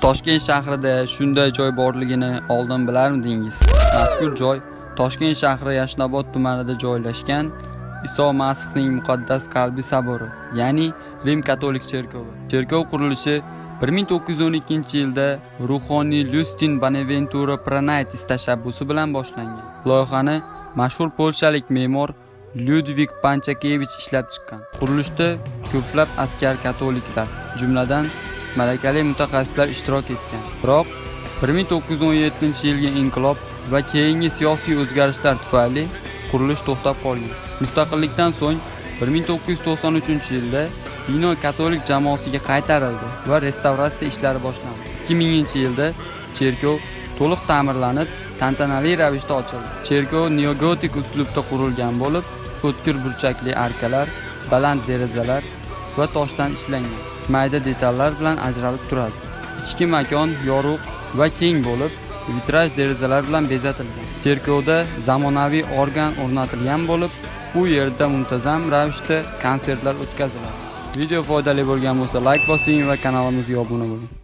Toshkent shahrida shunday joy borligini oldin bilarmidingiz? Mazkur joy Toshkent shahri Yashnobod tumanida joylashgan Iso Masihning muqaddas qalbi sabori, ya'ni Rim katolik cherkovi. Cherkov qurilishi 1912-yilda ruhoniy Lustin Bonaventura Pranaitis tashabbusi bilan boshlangan. Loyihani mashhur polshalik me'mor Ludwik Panchakevich ishlab chiqqan. Qurilishda ko'plab askar katoliklar, jumladan malakali mutaxassislar ishtirok etgan. Biroq 1917-yilgi inqilob va keyingi siyosiy o'zgarishlar tufayli qurilish to'xtab qolgan. Mustaqillikdan so'ng 1993-yilda bino katolik jamoasiga qaytarildi va restavratsiya ishlari boshlandi. 2000-yilda cherkov to'liq ta'mirlanib, tantanali ravishda ochildi. Cherkov neogotik uslubda qurilgan bo'lib, o'tkir burchakli arkalar, baland derazalar va toshdan ishlangan mayda detallar bilan ajralib turadi. Ichki makon yorug' va keng bo'lib, vitraj derazalar bilan bezatilgan. Cherkovda zamonaviy organ o'rnatilgan bo'lib, u yerda muntazam ravishda konsertlar o'tkaziladi. Video foydali bo'lgan bo'lsa, like bosing va kanalimizga obuna bo'ling.